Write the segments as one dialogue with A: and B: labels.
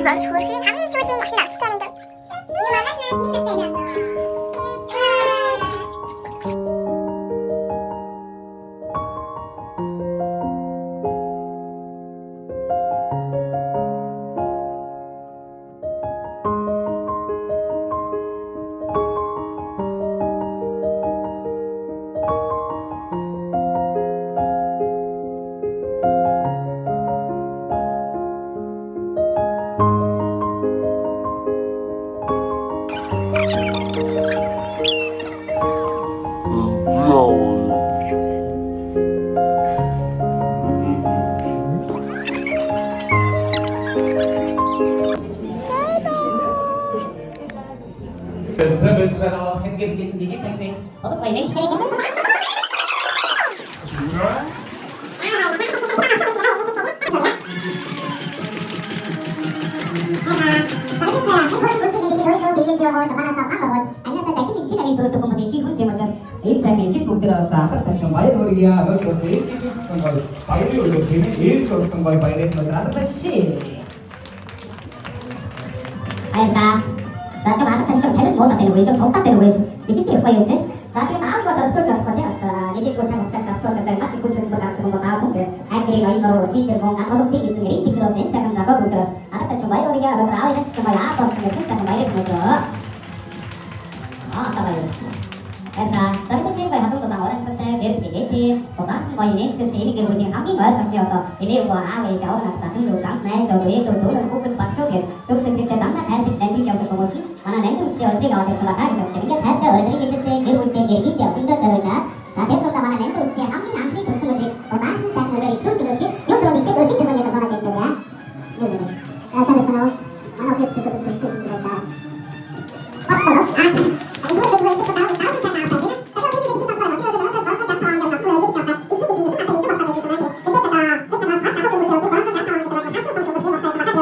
A: бас хөрхийн хамгийн сүүлийн машин авсан юм даа. Манайс нас нэг дэвээр.
B: Sebetulnya hengi sendiri tapi untuk ini 자, 좀 아삭하시 좀 되는 못 되는 거예요. 좀 속닥되는 거예요. 이게 힘이 없어요, 요새. 자, 그래서 아무리 와서 어떨 줄 알것 같아요. 이제 그 생각 잡초졌다. 맛이 고추는 거 같은 거 다 보고. 아이들이 뭐 이거 뒤들 뭔가 거기 뒤에 있는 게 뒤들어 센스가 잡아 보고. 아삭하시 뭐 이거리가 뭐 아이 같이 뭐 아빠 없으면 센스가 뭐 이렇게 보죠. 따라요. 애들아, 저희도 지금 하던 거다 어렸을 때 이렇게 뭐 같은 거 이제 그 세리게 보니 하긴 거 같은 거 이제 뭐 아왜 저나 작은 로 상내 저도 얘도 도를 뽑고 받쳐게 적색 그때 남나 가야 되시 낸디 저도 보고서 mana nentu sih orang tiga orang selatan jauh jadi kan ada orang ini kita dia buat dia gitu ya benda cerita tapi kalau mana nentu sih kami nanti terus nanti orang sih saya dari itu juga sih yang kalau dikit dikit dengan yang mana sih coba ya sampai sana mana oke itu sudah terus cerita apa sih tapi kalau kita itu tahu saya apa ini kalau ini kita tahu nanti ada orang yang cakap yang nak lagi cakap itu itu apa itu apa itu nanti itu cakap aku kemudian orang cakap yang cakap aku sama sama saya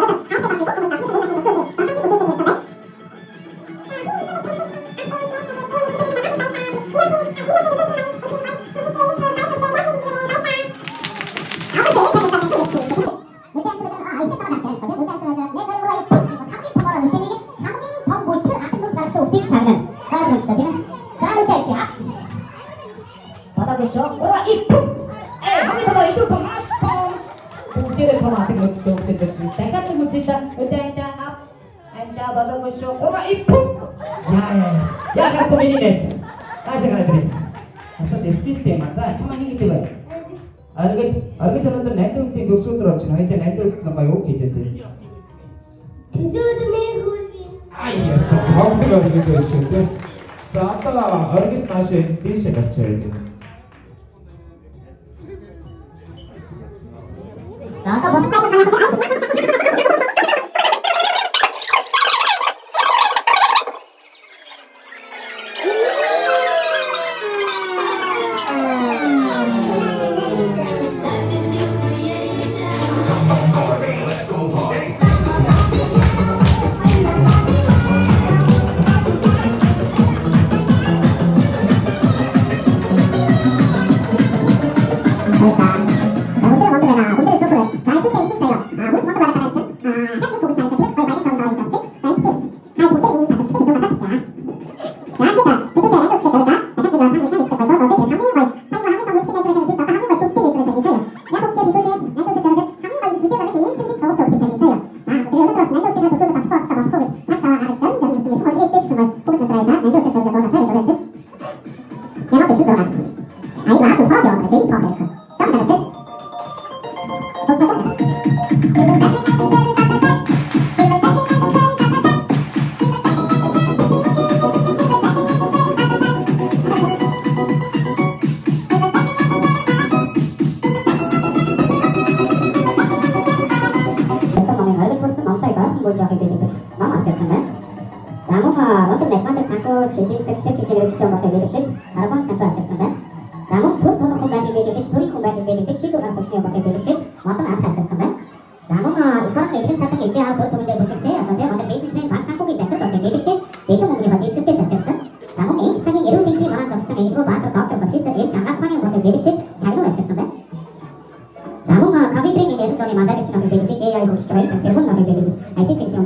B: I think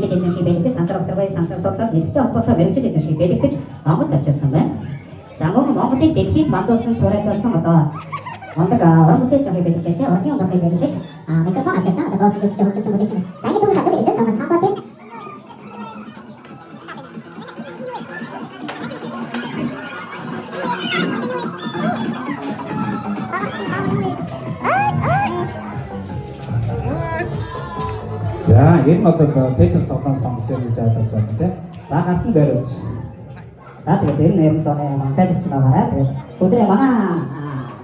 B: мэрэгжил эзэн шиг байдаг сансар окторгой сансар судлал нийслэлийн холбоотой мэрэгжил эзэн шиг байдаг гэж онгоц авчирсан байна. За мөн Монголыг дэлхийд бандуулсан цорайлуулсан одоо ондаг орон бүтээлч авах байдаг шээ. Орны онгоцыг байдаг. Микрофон авчирсан. Одоо гоч гэж хурцсан гэж байна. За ингэ түүний хатад эзэн санаа сахаад
C: За, энэ одоо Петерс тоглоом сонгож байгаа гэж ойлгож байна тийм. За, гартан бариулж. За, тэгээд энэ нэрэн сонгоо манайч байгаа. Тэгээд өдрөө манай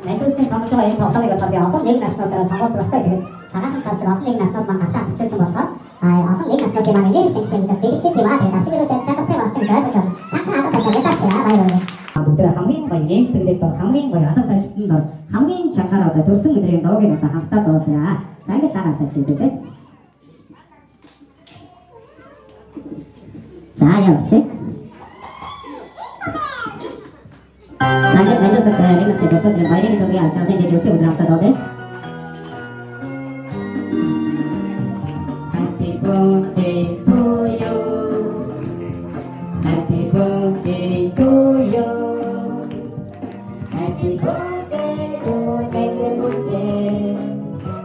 C: Петерсийн сонгож байгаа энэ тоглоомыг одоо би олон нэг наснуудаараа сонгоод байгаа. Тэгээд санаахан цааш олон нэг наснууд маань гартаа авчихсан болохоор олон нэг наснуудын маань нэр шингэсэн гэж бэлгшээ тийм аа. Тэгээд ашиглаад цаашаатай болсон гэж ойлгож байна. Цаашаа хадгалж байгаа баярлалаа. Бүгдээ хамгийн гоё нэмсэглэлд хамгийн гоё алга таашданд хамгийн чангаар одоо төрсөн өдрийн дуугийн одоо хамтдаа дуулаа. За, ингэ тагаасаа чи тэгээд за явчих. За ингээд мэдээсээ нэгээс төсөөлөл баярын төгийн ашиглалтын дэвсгэр өдрөмтөд өгөө. Happy birthday to you. Happy birthday to you. Happy birthday to you.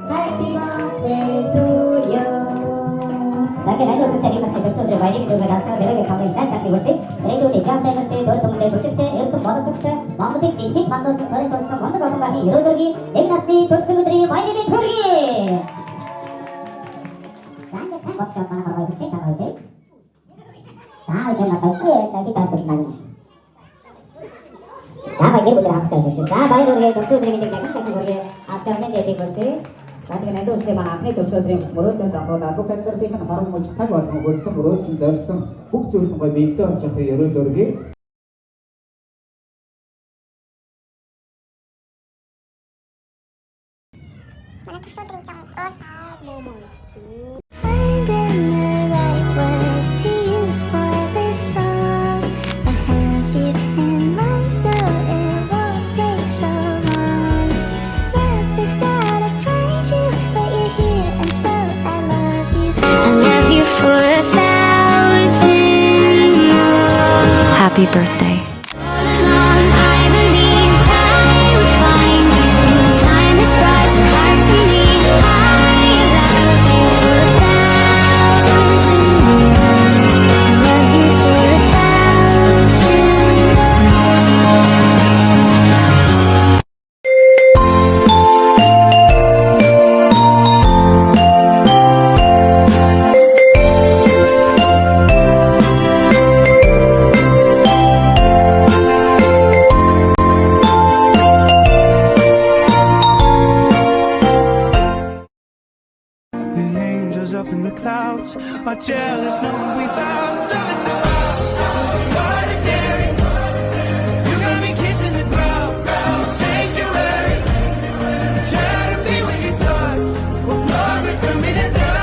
C: Happy birthday to you. 자기 라이브 쓸 때 리마스터 벌써 우리 와이딩이 들고 나서 내가 가고 있어. 자 그리고 레이도 대장 때는 때 돌동대 보실 때 이렇게 모두 쓸 마무리 틱틱 만들어서 저리 돌서 먼저 가서 많이 이러더기 엠나스티 돌스분들이 와이딩이 돌기. 자 이제 잘 먹자. 하나 바로 이렇게 자 이제. 자 이제 나서 나 기타 듣는다니. 자 바이게 보들 앞에 있지. 자 바이 우리 돌스분들이 되게 내가 우리 앞서는 데이트 보스. Zaten энэ үстэй манай анхны төвшөлдрийн мөрөөдлийн самбууд адвокатуудын харам мууч цаг болгон өгсөн мөрөөдсөн зорьсон бүх зүйлс гоё биелэлтэй болж байгаа ерөөл өргөе.
A: Манай төсөөдрийн зам уусаа момонч.
D: Finding the right words to use for this song. I have you in mind, so it won't take so long. Love is that I find you, but you're here, and so I love you. I love you for 1,000 more.
E: Happy birthday.
D: All along, I believe I would find you. Time is bright and hard to leave. I love you for 1,000 years. I love you for 1,000 more.
F: The angels up in the clouds are jealous knowing we found something so ordinary. You got me kissing the ground, sanctuary. Try to be what you touch, but Lord, return me to dust.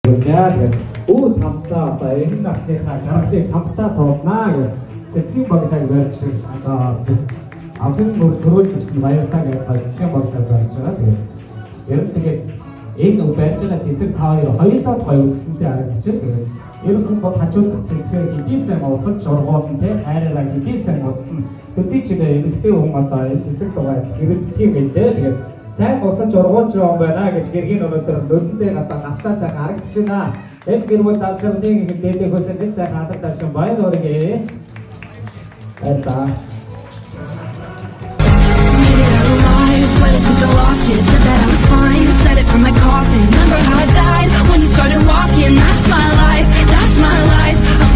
C: Тэгээд үүд хамтдаа одоо энэ насныхаа жаргалыг хамтдаа туулнаа гэж цэцгийн багтааг барьж одоо авхын төрүүлж ирсэн баярлалаа гэж цэцгийн багтааг барьж байгаа. Тэгээд ер нь тэгээд энэ барьж байгаа цэцэг та хоёулаа гоё үзсэнтэй харагдчихэ. Тэгээд ер нь бол хажуудах цэцгээ хэдийсэн уусаж ургуулсан те хайраараа хэдийсэн уусна. Төдий ч эмэгтэй хүн одоо энэ цэцэг дугаар гэрэлтгийм байлээ. Тэгээд сайн усаж ургуулж байгаа юм байна гэж гэргийн өнөөдөр нүдэндээ одоо галтаа сайн харагдчихна. Энэ гэрмүүд даашрын дээдээ хөсөнд нэг сайн халах шин баяр хүргэе. Баярлалаа.
E: But it took the losses, said that I was fine, said it from my coffin. Remember how I died when you started walking? That's my life, that's my life.